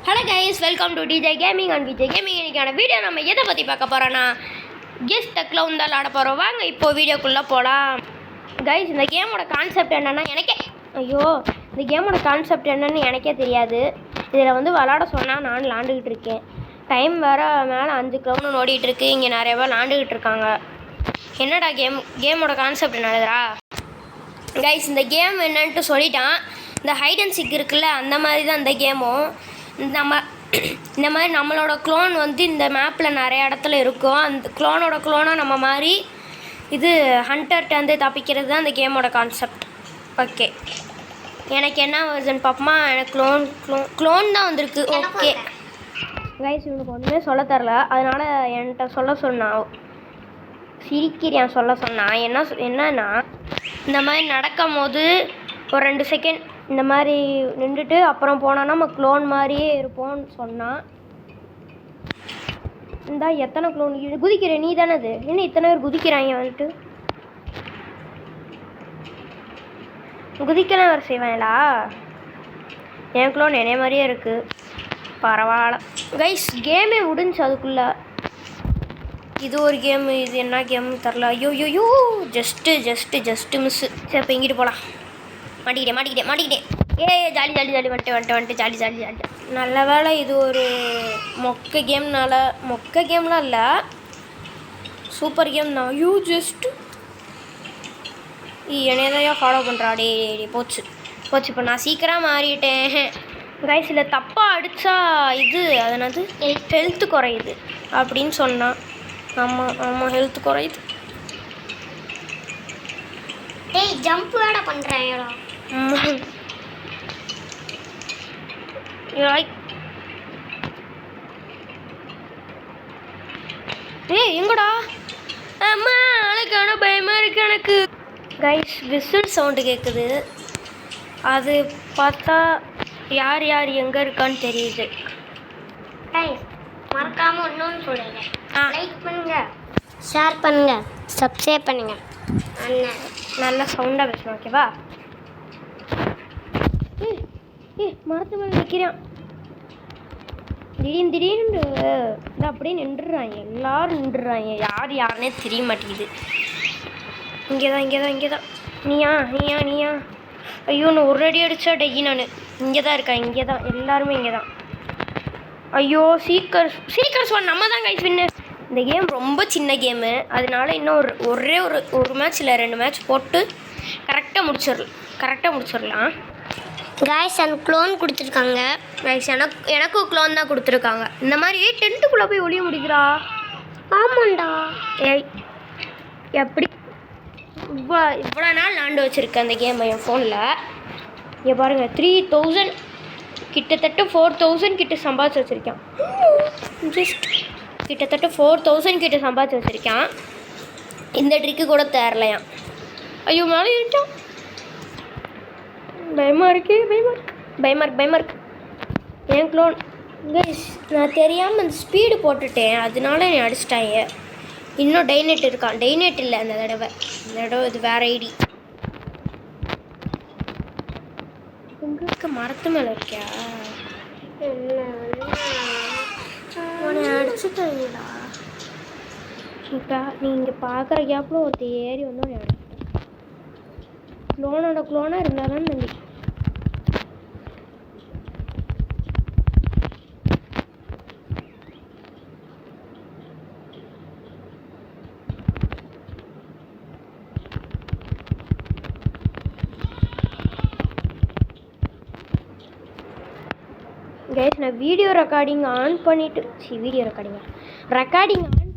Hello guys, welcome to DJ gaming and Vijay gaming. இன்றைக்கான video நம்ம எதை பற்றி பார்க்க போகிறோன்னா கெஸ் த க்ளவுன் தான் விளாட போகிறோம். வாங்க இப்போது வீடியோக்குள்ளே போகலாம். கைஸ், இந்த கேமோட கான்செப்ட் என்னென்னா இந்த கேமோட கான்செப்ட் என்னென்னு எனக்கே தெரியாது. இதில் விளாட சொன்னால் நான் விளாண்டுக்கிட்டு இருக்கேன். டைம் வேறு மேலே 5 க்ளவுன் ஓடிட்டுருக்கு. இங்கே நிறைய பேர் விளாண்டுக்கிட்டு இருக்காங்க. என்னடா கேமோட கான்செப்ட் என்னதுடா கைஸ்? இந்த கேம் என்னன்ட்டு சொல்லிட்டான். இந்த ஹைட் அண்ட் சீக் இருக்குல்ல, அந்த மாதிரி தான் இந்த கேமும். இந்த மாதிரி நம்மளோட க்ளோன் இந்த மேப்பில் நிறைய இடத்துல இருக்கும். அந்த க்ளோனாக நம்ம மாதிரி இது ஹண்டர்கிட்ட தப்பிக்கிறது தான் இந்த கேமோட கான்செப்ட். ஓகே, எனக்கு என்ன வருதுன்னு பார்ப்போமா? எனக்கு க்ளோன் தான் வந்திருக்கு. ஓகே கைஸ், இவனுக்கு ஒன்றுமே சொல்ல தரல, அதனால் என்கிட்ட சொல்ல சொன்னான். சிரிக்கிறேன் சொல்ல சொன்னான். என்னன்னா இந்த மாதிரி நடக்கும் போது ஒரு 2 செகண்ட் இந்த மாதிரி நின்றுட்டு அப்புறம் போனோன்னா நம்ம க்ளோன் மாதிரியே இருப்போம்னு சொன்னான். இந்தா எத்தனை க்ளோன் குதிக்கிற நீ தானே? அது என்ன இத்தனை பேர் குதிக்கிறாங்க? குதிக்கலாம் வேறு செய்வாங்களா? என் க்ளோன் என்னைய மாதிரியே இருக்குது. பரவாயில்ல கைஸ், கேமே முடிஞ்சு. அதுக்குள்ளே இது ஒரு கேமு. இது என்ன கேம்னு தெரில. ஐயோ ஜஸ்ட்டு மிஸ்ஸு. சரி, இப்போ இங்கிட்டு போகலாம். மாட்டிக்கிட்டேன். ஜாலி வந்துட்டு ஜாலி. நல்ல வேலை இது ஒரு மொக்க கேம்லாம் இல்லை, சூப்பர் கேம் தான். ஜஸ்ட்டு என்னையதையா ஃபாலோ பண்ணுறா. டே போச்சு. இப்போ நான் சீக்கிரம் மாறிட்டேன் கைஸ். இல்லை தப்பாக அடித்தா அதனது ஹெல்த்து குறையுது அப்படின்னு சொன்னான். ஆமாம் ஹெல்த்து குறையுது. டேய், ஜம்ப் வேட பண்ணுறேன். எங்கடா அம்மா? அழகான பயமாக இருக்கு எனக்கு கைஸ். விசில் சவுண்டு கேட்குது. அது பார்த்தா யார் எங்கே இருக்கான்னு தெரியுது. கைஸ், மறக்காமல் இன்னொன்று சொல்லுங்க. லைக் பண்ணுங்க, ஷேர் பண்ணுங்க, சப்ஸ்கிரைப் பண்ணுங்க. நல்லா சவுண்டாக பேசணும், ஓகேவா? மரத்து மேலே நிற்கிறான். திடீர்னு அப்படியே நின்றுறாங்க. எல்லாரும் நின்றுறாங்க. யாருன்னே தெரிய மாட்டேங்குது. இங்கே தான். நீயா? ஐயோ, நான் ஒரு அடி அடித்தா டெய்யி. நான் இங்கே தான் இருக்கேன். இங்கே தான் எல்லாருமே இங்கே தான். ஐயோ, சீக்கர்ஸ் ஒன் நம்ம தான் கைஸ் வின்னு. இந்த கேம் ரொம்ப சின்ன கேமு, அதனால இன்னும் ஒரு மேட்ச் இல்லை 2 மேட்ச் போட்டு கரெக்டாக முடிச்சிடலாம். கைஸ், அந்த க்ளோன் கொடுத்துருக்காங்க. கைஸ், எனக்கும் க்ளோன் தான் கொடுத்துருக்காங்க. இந்த மாதிரி டென்ட்டுக்குள்ளே போய் ஒளிய முடிக்கிறா. ஆமாண்டா. எப்படி இவ்வளோ நாள் விளாண்டு வச்சுருக்கேன் அந்த கேம் என் ஃபோனில். இங்கே பாருங்கள், 3000 கிட்டத்தட்ட 4000 கிட்ட சம்பாதிச்சு வச்சுருக்கேன். கிட்டத்தட்ட 4000 கிட்ட சம்பாதிச்சு வச்சுருக்கேன். இந்த ட்ரிக்கு கூட தேரலையாம். ஐயோ, மேலே இருந்துட்டான். பயமாக இருக்கு. என் க்ளோன் கைஸ், நான் தெரியாமல் அந்த ஸ்பீடு போட்டுட்டேன், அதனால என்னை அடிச்சிட்டாங்க. இன்னும் டைனேட் இருக்கான். டைனேட் இல்லை இந்த தடவை இது வேறு ஐடி. உங்களுக்கு மரத்து மேலே இருக்கியா? உன்னை அடிச்சுட்டீங்களா? இப்போ நீங்கள் பார்க்குற கேப்பில் ஒருத்தர் ஏறி உன்னை அடிச்சிட்டேன். க்ளோனாக இருந்தால் தான் தம்பி. கைஸ், நான் ரெக்கார்டிங் ஆன்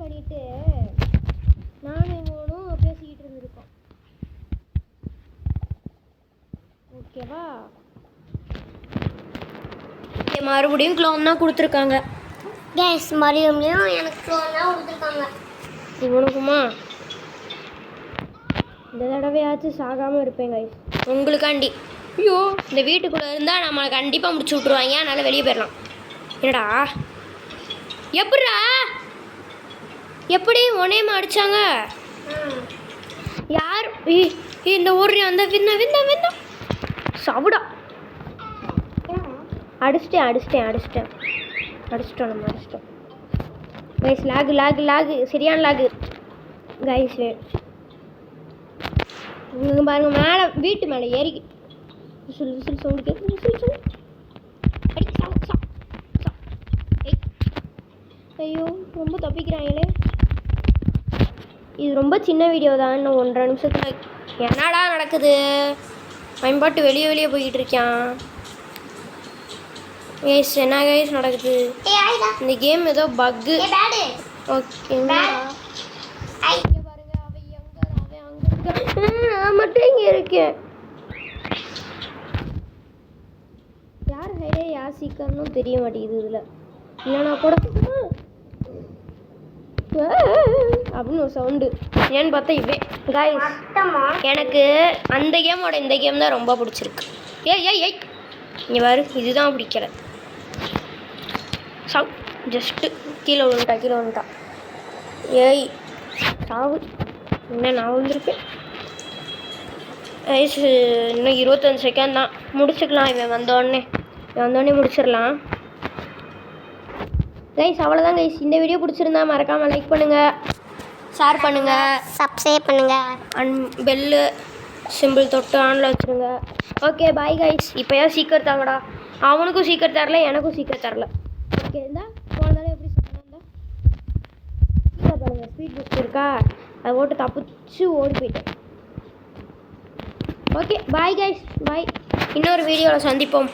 பண்ணிவிட்டு நானும் இவனும் பேசிக்கிட்டு இருந்திருக்கோம். ஓகேவா? மறுபடியும் க்ளோன் தான் கொடுத்துருக்காங்க. கைஸ், மறுபடியும் எனக்கு க்ளோன் தான் கொடுத்துருக்காங்க. இவனுக்குமா? இந்த தடவையாச்சும் சாகாமல் இருப்பேன் கைஸ், உங்களுக்காண்டி. ஐயோ, இந்த வீட்டுக்குள்ளே இருந்தால் நம்மளை கண்டிப்பாக முடிச்சு விட்ருவாங்க. அதனால் வெளியே போயிடலாம். என்னடா எப்படி உனையமா அடித்தாங்க? யார் இந்த ஊர்? அந்த விந்த சவுடா அடிச்சிட்டோம் கைஸ். லாகு சரியான லாகு கைஸ். இங்கே பாருங்க, மேலே வீட்டு மேலே ஏறி விசில் சவுண்டு கேட்கு. ஐயோ ரொம்ப தப்பிக்கிறாங்களே. இது ரொம்ப சின்ன வீடியோ தான், இன்னும் 1.5 நிமிஷத்தில். என்னடா நடக்குது? பயன்பாட்டு வெளியே போய்கிட்டு இருக்கான் கைஸ். என்ன கைஸ் நடக்குது? இந்த கேம் ஏதோ பக்கு. ஓகே நான் மட்டும் இங்கே இருக்கேன். யார் ஹைடே யார் சீக்கிரம்னு தெரிய மாட்டேங்குது இதில். இல்லைனா கூட அப்படின்னு ஒரு சவுண்டு ஏன்னு பார்த்தா இவன் கைஸ். எனக்கு அந்த கேமோட இந்த கேம் தான் ரொம்ப பிடிச்சிருக்கு. ஏய் இங்கே பாரு, இதுதான் பிடிக்கல. ஜஸ்ட்டு கீழே விழுந்துட்டா. ஏய் சாவு. என்ன நான் விழுந்திருப்பேன் கைஸ். இன்னும் 25 செகண்ட் தான், முடிச்சுக்கலாம். இவன் வந்தோடனே முடிச்சிடலாம் கைஸ். அவ்வளோதான் கைஸ். இந்த வீடியோ பிடிச்சிருந்தா மறக்காமல் லைக் பண்ணுங்கள், ஷேர் பண்ணுங்கள், சப்ஸ்கிரைப் பண்ணுங்கள், பெல்லு சிம்பிள் தொட்டு ஆனில் வச்சுருங்க. Okay bye guys. இப்போயா சீக்கிரம் தாங்கடா. அவனுக்கும் சீக்கிரம் தரல, எனக்கும் சீக்கிரம் தரல. ஓகே இருந்தா போனதால எப்படி சொன்னா கீழே பாருங்கள், ஸ்பீட் புக் இருக்கா, அதை ஓட்டு தப்பிச்சு ஓடி போயிட்டேன். ஓகே பாய் கைஸ், பாய். இன்னொரு வீடியோவில் சந்திப்போம்.